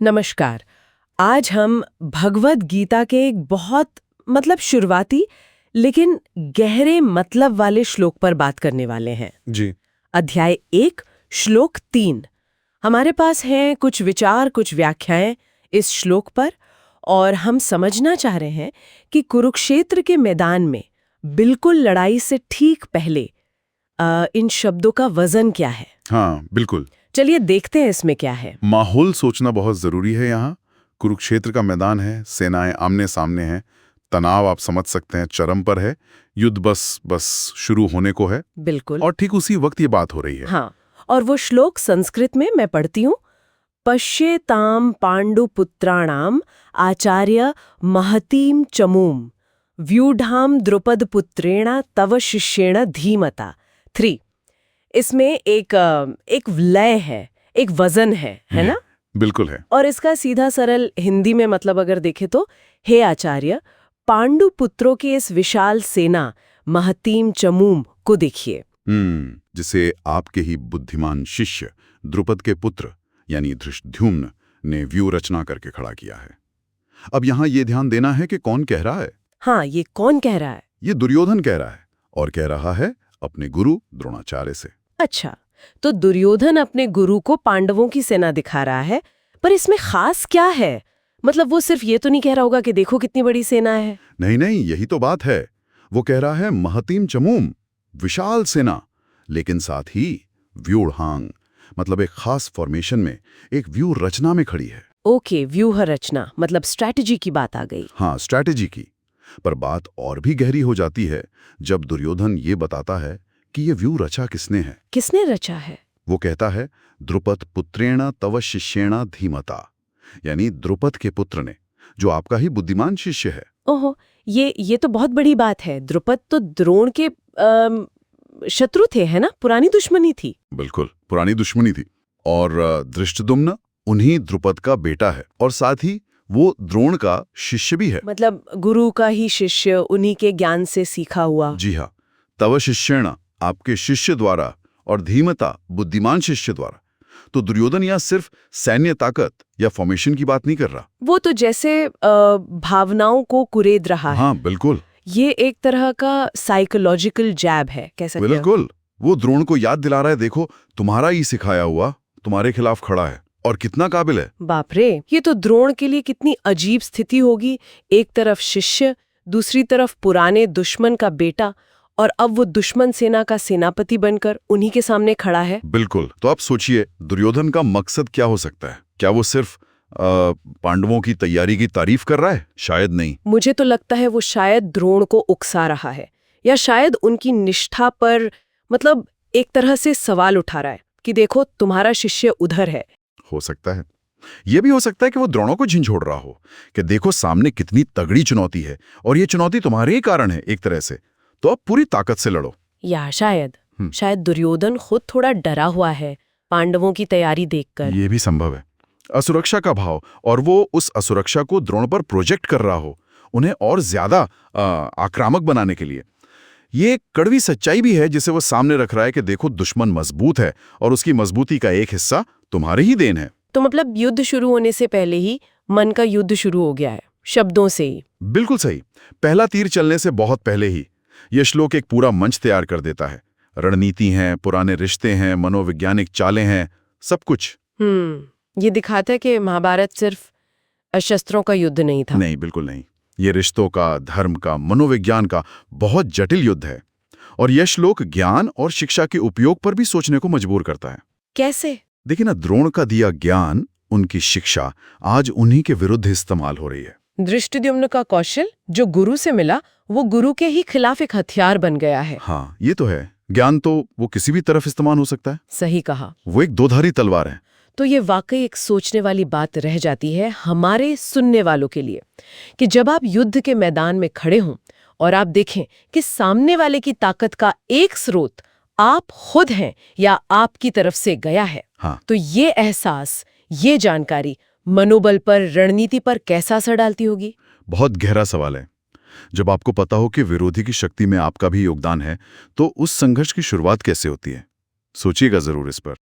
नमस्कार। आज हम भगवद गीता के एक बहुत शुरुआती लेकिन गहरे मतलब वाले श्लोक पर बात करने वाले हैं। जी। अध्याय 1 श्लोक 3। हमारे पास हैं कुछ विचार, कुछ व्याख्याएं इस श्लोक पर, और हम समझना चाह रहे हैं कि कुरुक्षेत्र के मैदान में बिल्कुल लड़ाई से ठीक पहले इन शब्दों का वजन क्या है। हाँ, बिल्कुल। चलिए देखते हैं इसमें क्या है। माहौल सोचना बहुत जरूरी है यहाँ। कुरुक्षेत्र का मैदान है, सेनाएं आमने सामने हैं, तनाव आप समझ सकते हैं चरम पर है, युद्ध बस शुरू होने को है। बिल्कुल। और ठीक उसी वक्त ये बात हो रही है। हाँ, और वो श्लोक संस्कृत में मैं पढ़ती हूँ। पश्येताम पांडुपुत्राणाम आचार्य महतीम चमूम व्यूढ़ाम द्रुपद पुत्रेण तव शिष्येण धीमता। 3। इसमें एक लय है, एक वजन है ना? बिल्कुल है। और इसका सीधा सरल हिंदी में मतलब अगर देखें तो, हे आचार्य, पांडु पुत्रों की इस विशाल सेना महतीम चमूम को देखिए। जिसे आपके ही बुद्धिमान शिष्य द्रुपद के पुत्र यानी धृष्टद्युम्न ने व्यू रचना करके खड़ा किया है। अब यहाँ ये ध्यान देना है कि कौन कह रहा है। हाँ, ये कौन कह रहा है? ये दुर्योधन कह रहा है, और कह रहा है अपने गुरु द्रोणाचार्य से। अच्छा, तो दुर्योधन अपने गुरु को पांडवों की सेना दिखा रहा है, पर इसमें खास क्या है? मतलब वो सिर्फ ये तो नहीं कह रहा होगा कि देखो कितनी बड़ी सेना है। नहीं, यही तो बात है। वो कह रहा है महतीम चमूम, विशाल सेना, लेकिन साथ ही व्यूढ़ांग, मतलब एक खास फॉर्मेशन में एक व्यू रचना में खड़ी है। ओके, व्यूह रचना मतलब स्ट्रैटेजी की बात आ गई। हाँ, स्ट्रैटेजी की। पर बात और भी गहरी हो जाती है जब दुर्योधन ये बताता है कि ये व्यू रचा किसने है। किसने रचा है? वो कहता है द्रुपद पुत्रेण तव शिष्येण धीमता, यानी द्रुपद के पुत्र ने, जो आपका ही बुद्धिमान शिष्य है। ओहो, ये तो बहुत बड़ी बात है। द्रुपद तो द्रोण के शत्रु थे, है ना? पुरानी दुश्मनी थी। बिल्कुल, पुरानी दुश्मनी थी। और धृष्टद्युम्न उन्हीं द्रुपद का बेटा है, और साथ ही वो द्रोण का शिष्य भी है। मतलब गुरु का ही शिष्य, उन्हीं के ज्ञान से सीखा हुआ। जी हाँ, तव शिष्येण आपके शिष्य द्वारा, और धीमता बुद्धिमान शिष्य द्वारा। तो दुर्योधन यहाँ सिर्फ सैन्य ताकत या फॉर्मेशन की बात नहीं कर रहा। वो तो जैसे भावनाओं को कुरेद रहा है। हाँ, बिल्कुल। ये एक तरह का साइकोलॉजिकल जैब है, कह सकते हैं। बिल्कुल, वो द्रोण को याद दिला रहा है, देखो तुम्हारा ही सिखाया हुआ तुम्हारे खिलाफ खड़ा है और कितना काबिल है। बाप रे, ये तो द्रोण के लिए कितनी अजीब स्थिति होगी। एक तरफ शिष्य, दूसरी तरफ पुराने दुश्मन का बेटा, और अब वो दुश्मन सेना का सेनापति बनकर उन्हीं के सामने खड़ा है। बिल्कुल। तो आप सोचिए, दुर्योधन का मकसद क्या हो सकता है? क्या वो सिर्फ पांडवों की तैयारी की तारीफ कर रहा है? शायद नहीं। मुझे तो लगता है वो शायद द्रोण को उकसा रहा है, या शायद उनकी निष्ठा पर मतलब एक तरह से सवाल उठा रहा है कि देखो तुम्हारा शिष्य उधर है। हो सकता है। यह भी हो सकता है कि वो द्रोणों को झिंझोड़ रहा हो कि देखो सामने कितनी तगड़ी चुनौती है, और ये चुनौती तुम्हारे ही कारण है एक तरह से, तो अब पूरी ताकत से लड़ो। या शायद दुर्योधन खुद थोड़ा डरा हुआ है पांडवों की तैयारी देखकर। ये भी संभव है। असुरक्षा का भाव, और वो उस असुरक्षा को द्रोण पर प्रोजेक्ट कर रहा हो, उन्हें और ज्यादा आक्रामक बनाने के लिए। ये कड़वी सच्चाई भी है जिसे वो सामने रख रहा है कि देखो दुश्मन मजबूत है, और उसकी मजबूती का एक हिस्सा तुम्हारे ही देन है। तो मतलब युद्ध शुरू होने से पहले ही मन का युद्ध शुरू हो गया है, शब्दों से ही। बिल्कुल सही। पहला तीर चलने से बहुत पहले ही यह श्लोक एक पूरा मंच तैयार कर देता है। रणनीति हैं, पुराने रिश्ते हैं, मनोवैज्ञानिक चालें हैं, सब कुछ। ये दिखाता है कि महाभारत सिर्फ शस्त्रों का युद्ध नहीं था। नहीं, बिल्कुल नहीं। ये रिश्तों का, धर्म का, मनोविज्ञान का बहुत जटिल युद्ध है। और यह श्लोक ज्ञान और शिक्षा के उपयोग पर भी सोचने को मजबूर करता है। कैसे? देखिए ना, द्रोण का दिया ज्ञान, उनकी शिक्षा आज उन्हीं के विरुद्ध इस्तेमाल हो रही है। धृष्टद्युम्न का कौशल जो गुरु से मिला, वो गुरु के ही खिलाफ एक हथियार बन गया है। हाँ, ये तो है। ज्ञान तो वो किसी भी तरफ इस्तेमाल हो सकता है। सही कहा। वो एक दोधारी तलवार है। तो ये वाकई एक सोचने वाली बात रह जाती है हमारे सुनने वालों के लिए, कि जब आप युद्ध के मैदान में खड़े हों और आप देखें कि सामने वाले की ताकत का एक स्रोत आप खुद हैं या आपकी तरफ से गया है। हाँ। तो ये एहसास, ये जानकारी मनोबल पर, रणनीति पर कैसा असर डालती होगी? बहुत गहरा सवाल है। जब आपको पता हो कि विरोधी की शक्ति में आपका भी योगदान है, तो उस संघर्ष की शुरुआत कैसे होती है? सोचिएगा जरूर इस पर।